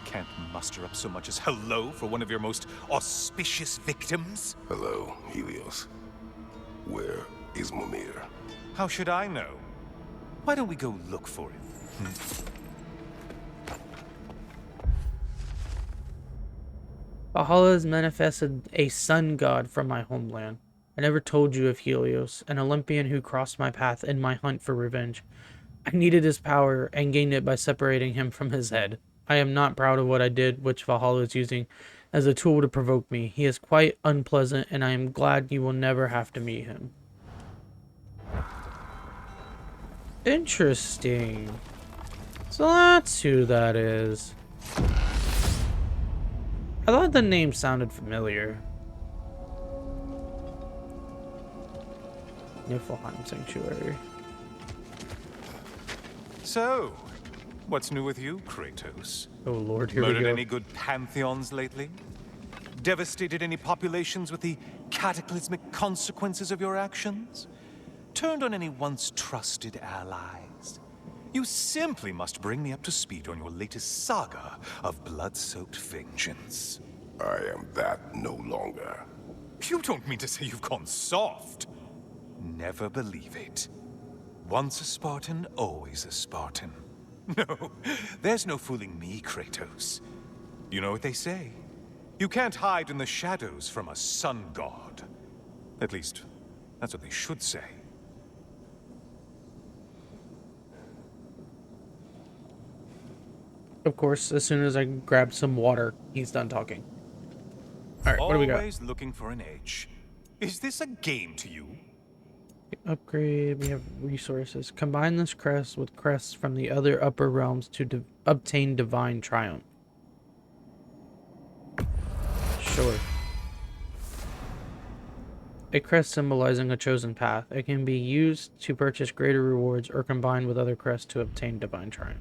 can't muster up so much as hello for one of your most auspicious victims? Hello, Helios. Where is Mimir? How should I know? Why don't we go look for him? Valhalla has manifested a sun god from my homeland. I never told you of Helios, an Olympian who crossed my path in my hunt for revenge. I needed his power and gained it by separating him from his head. I am not proud of what I did, which Valhalla is using as a tool to provoke me. He is quite unpleasant, and I am glad you will never have to meet him. Interesting. So that's who that is. I thought the name sounded familiar. Niflheim Sanctuary. So, what's new with you, Kratos? Oh lord, here Murdered we go. any good pantheons lately? Devastated any populations with the cataclysmic consequences of your actions? Turned on any once trusted allies? You simply must bring me up to speed on your latest saga of blood-soaked vengeance. I am that no longer. You don't mean to say you've gone soft? Never believe it. Once a Spartan, always a Spartan. No, there's no fooling me, Kratos. You know what they say? You can't hide in the shadows from a sun god. At least, that's what they should say. Of course, as soon as I grab some water, he's done talking. Alright, what do we got? Always looking for an edge. Is this a game to you? Upgrade, we have resources. Combine this crest with crests from the other upper realms to obtain divine triumph. Sure. A crest symbolizing a chosen path. It can be used to purchase greater rewards or combined with other crests to obtain divine triumph.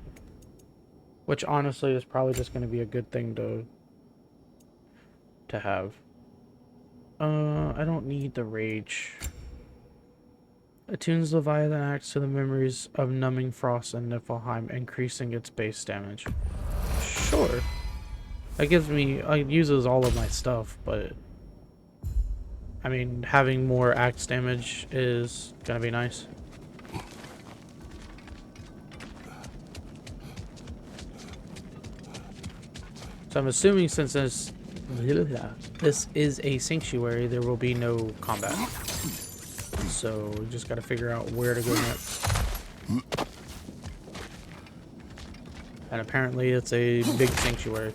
Which honestly is probably just going to be a good thing to have. I don't need the rage. Attunes Leviathan Axe to the memories of Numbing Frost and Niflheim, increasing its base damage. Sure. That gives me... it uses all of my stuff, but... I mean, having more axe damage is gonna be nice. So I'm assuming since this is a sanctuary, there will be no combat. So we just gotta figure out where to go next. And apparently it's a big sanctuary.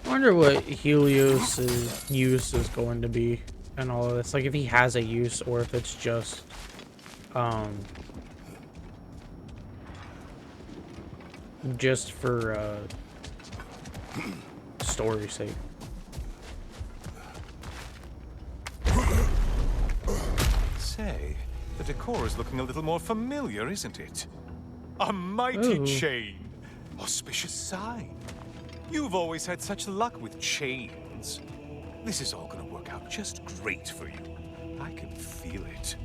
I wonder what Helios' use is going to be and all of this. Like if he has a use or if it's just for story's sake. Say, the decor is looking a little more familiar, isn't it? A mighty Ooh. chain. Auspicious sign. You've always had such luck with chains. This is all gonna work out just great for you. I can feel it.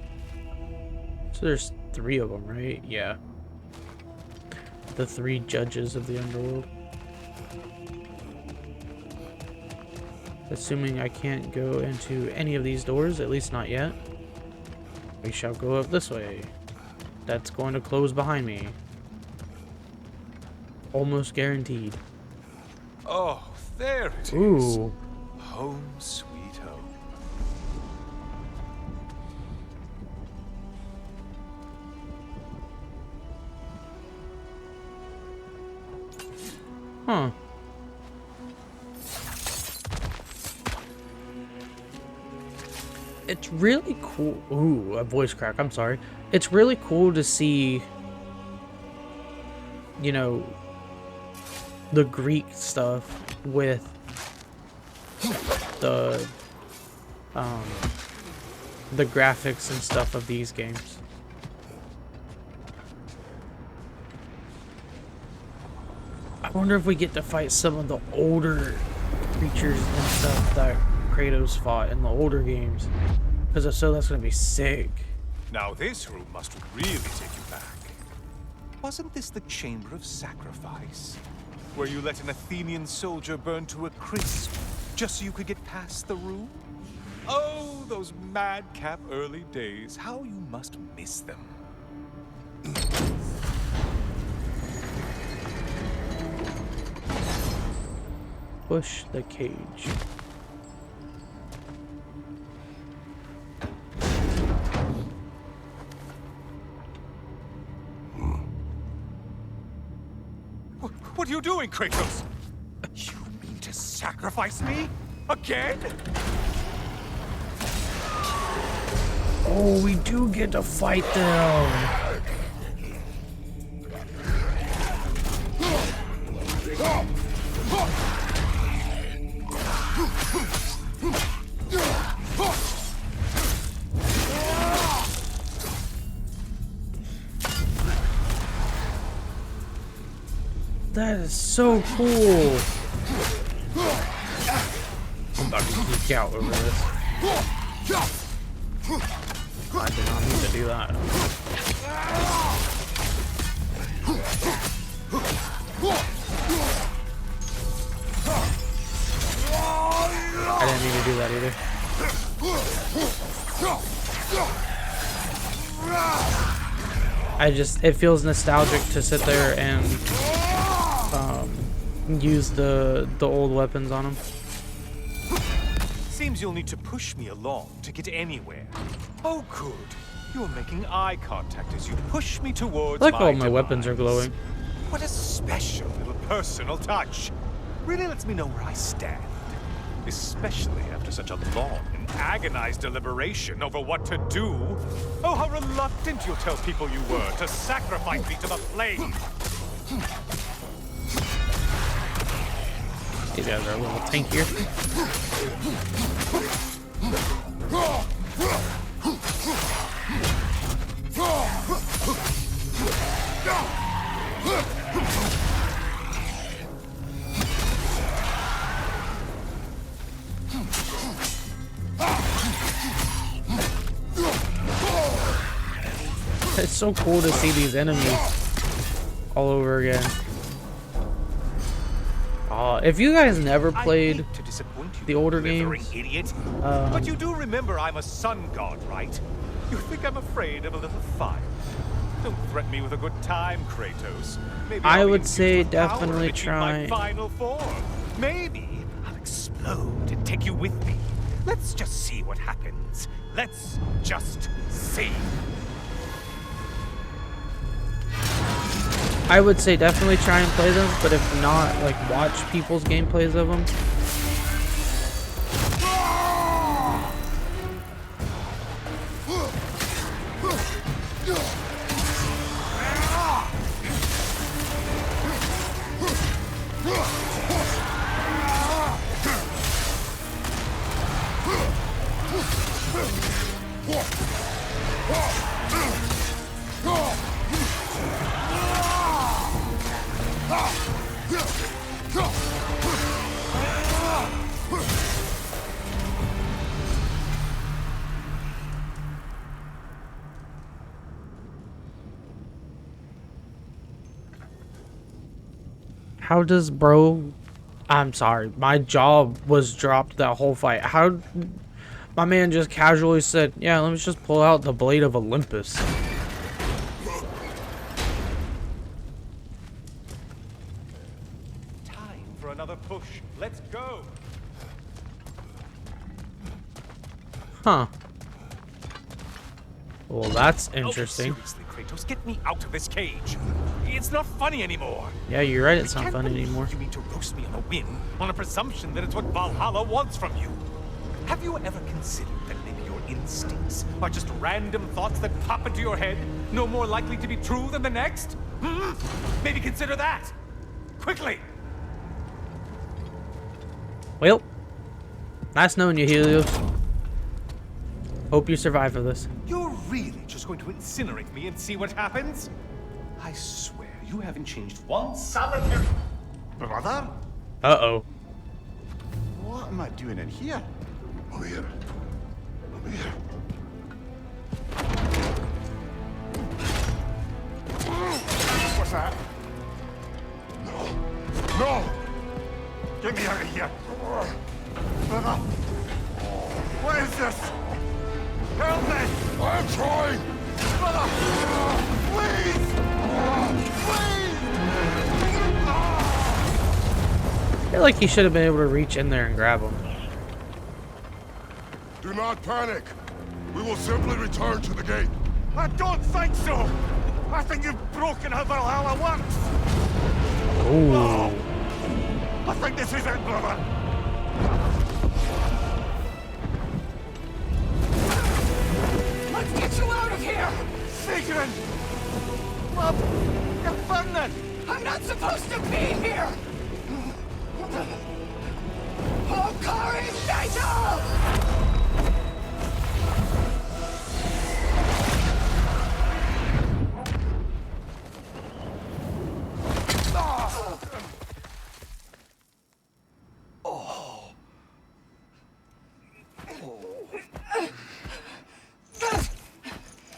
So there's 3 of them, right? Yeah. The 3 judges of the underworld. Assuming I can't go into any of these doors, at least not yet. We shall go up this way. That's going to close behind me. Almost guaranteed. Oh, there it is. Ooh. Home sweet home. Huh. It's really cool. Ooh, a voice crack. I'm sorry. It's really cool to see, you know, the Greek stuff with the graphics and stuff of these games. I wonder if we get to fight some of the older creatures and stuff that Kratos fought in the older games. Because if so, that's going to be sick. Now this room must really take you back. Wasn't this the Chamber of Sacrifice? Where you let an Athenian soldier burn to a crisp just so you could get past the room? Oh, those madcap early days. How you must miss them. push the cage. What are you doing, Kratos? You mean to sacrifice me? Again? Oh, we do get to fight them. That is so cool. I'm about to geek out over this. I did not need to do that. I didn't need to do that either. It feels nostalgic to sit there and use the old weapons on them. Seems you'll need to push me along to get anywhere. Oh, good. You're making eye contact as you push me towards I like all my demise. weapons are glowing. What a special little personal touch. Really lets me know where I stand. Especially after such a long and agonized deliberation over what to do. Oh, how reluctant you'll tell people you were to sacrifice me to the flames. These guys are a little tankier. It's so cool to see these enemies all over again. If you guys never played the older games, idiot. But you do remember I'm a sun god, right? You think I'm afraid of a little fire? Don't threaten me with a good time, Kratos. Maybe I I'll be would say infused with power definitely to achieve try. my final form. Maybe I'll explode and take you with me. Let's just see what happens. Let's just see. I would say definitely try and play them, but if not, like watch people's gameplays of them. How does bro... I'm sorry, my jaw was dropped that whole fight. How... My man just casually said, yeah, let me just pull out the Blade of Olympus. Time for another push. Let's go. Huh. Well, that's interesting. Oh, seriously, Kratos, get me out of this cage. It's not funny anymore. Yeah, you're right, it's I not can't fun believe anymore. You mean to roast me on a whim, on a presumption that it's what Valhalla wants from you. Have you ever considered that maybe your instincts are just random thoughts that pop into your head, no more likely to be true than the next? Hmm? Maybe consider that. Quickly. Well, nice knowing you, Helios. Hope you survive for this. You're really just going to incinerate me and see what happens? I swear you haven't changed one solitary... Brother? Uh-oh. What am I doing in here? Mimir. Mimir. What's that? No. No! Get me out of here! Brother! What is this? Help me! I'm trying! Brother! Please! Please! feel like he should have been able to reach in there and grab him. Do not panic. We will simply return to the gate. I don't think so! I think you've broken how Valhalla works! Oh. I think this is it, brother! Let's get you out of here! Sigrun! Love, you're burning! I'm not supposed to be here! Hokari Fatal!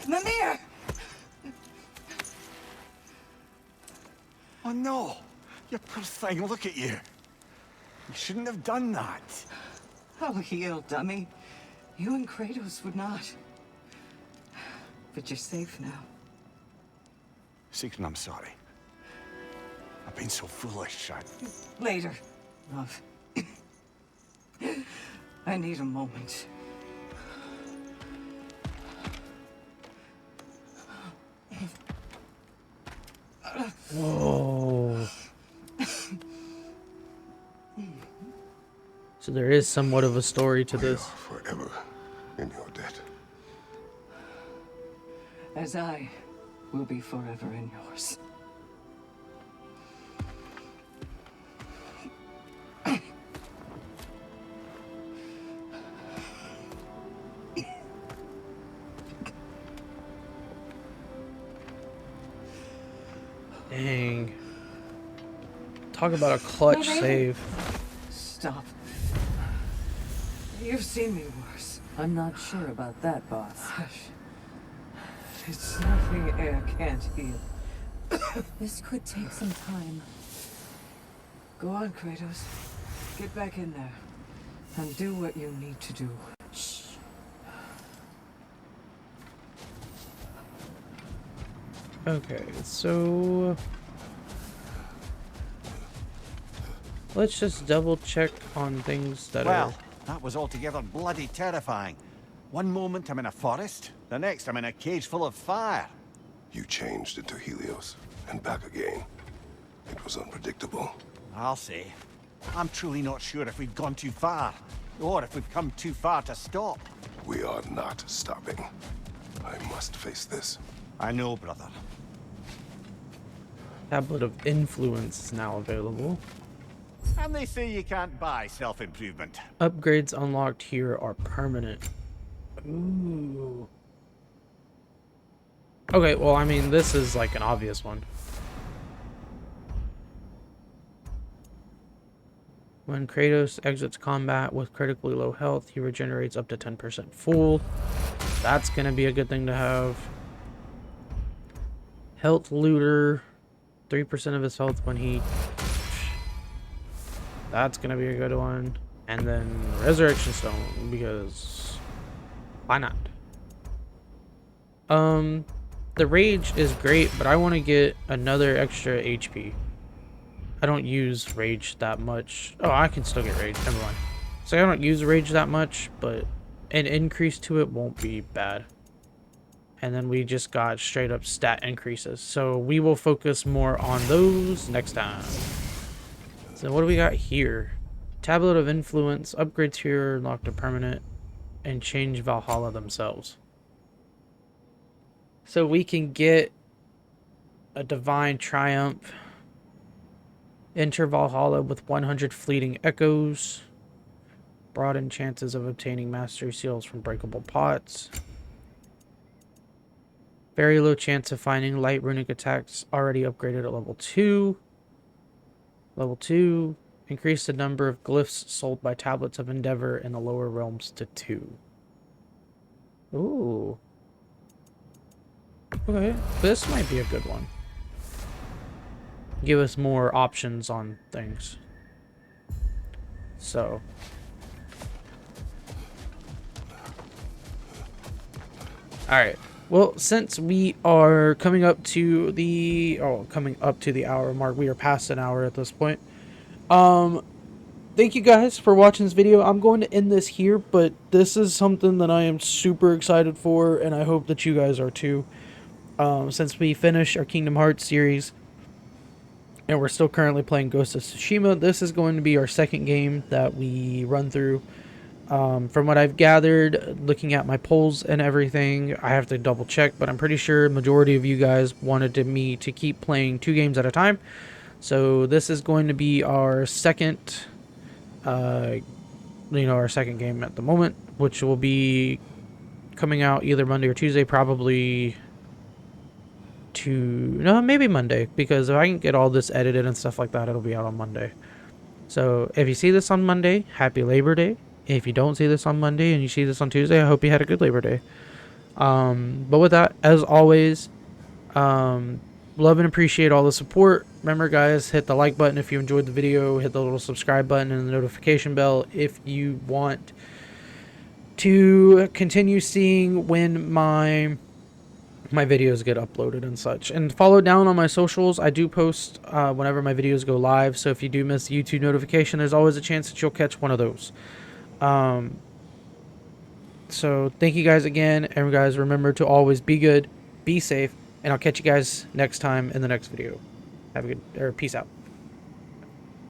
Mimir! Oh no! You poor thing, look at you. You shouldn't have done that. Oh, heal, dummy. You and Kratos would not. But you're safe now. Sigrun, I'm sorry. I've been so foolish. Later, love. I need a moment. Whoa. So there is somewhat of a story to We are this. forever in your debt. As I will be forever in yours. Dang. Talk about a clutch save. Stop. You've seen me worse. I'm not sure about that, boss. Hush. It's nothing air can't heal. This could take some time. Go on, Kratos. Get back in there. And do what you need to do. Shh. Okay, so let's just double check on things that Well, that was altogether bloody terrifying. One moment I'm in a forest, the next I'm in a cage full of fire. You changed into Helios and back again. It was unpredictable. I'll say. I'm truly not sure if we've gone too far, or if we've come too far to stop. We are not stopping. I must face this. I know, brother. Tablet of Influence is now available. And they say you can't buy self-improvement. Upgrades unlocked here are permanent. Ooh. Okay, well, I mean, this is like an obvious one. When Kratos exits combat with critically low health, he regenerates up to 10% full. That's gonna be a good thing to have. Health looter, 3% of his health when he... That's gonna be a good one. And then Resurrection Stone, because why not? The Rage is great, but I want to get another extra HP. I don't use Rage that much. Oh, I can still get Rage, never mind. So I don't use Rage that much, but an increase to it won't be bad. And then we just got straight up stat increases. So we will focus more on those next time. So what do we got here? Tablet of Influence, upgrades here, locked to permanent, and change Valhalla themselves. So we can get a Divine Triumph, enter Valhalla with 100 fleeting echoes, broaden chances of obtaining mastery seals from breakable pots, very low chance of finding light runic attacks already upgraded at level 2. Level 2, increase the number of glyphs sold by Tablets of Endeavor in the lower realms to 2. Ooh. Okay, this might be a good one. Give us more options on things. So. Alright. Well, since we are coming up to the hour mark, we are past an hour at this point. thank you guys for watching this video. I'm going to end this here, but this is something that I am super excited for, and I hope that you guys are too. Since we finished our Kingdom Hearts series, and we're still currently playing Ghost of Tsushima, this is going to be our second game that we run through. From what I've gathered, looking at my polls and everything, I have to double check, but I'm pretty sure majority of you guys wanted me to keep playing 2 games at a time. So this is going to be our second, our second game at the moment, which will be coming out either Monday or Tuesday, probably maybe Monday, because if I can get all this edited and stuff like that, it'll be out on Monday. So if you see this on Monday, happy Labor Day. If you don't see this on Monday and you see this on Tuesday, I hope you had a good Labor Day. But with that, as always, love and appreciate all the support. Remember, guys, hit the like button if you enjoyed the video. Hit the little subscribe button and the notification bell if you want to continue seeing when my videos get uploaded and such. And follow down on my socials. I do post whenever my videos go live, so if you do miss the YouTube notification, there's always a chance that you'll catch one of those. So thank you guys again, and guys, remember to always be good, be safe, and I'll catch you guys next time in the next video. Have a good, or peace out.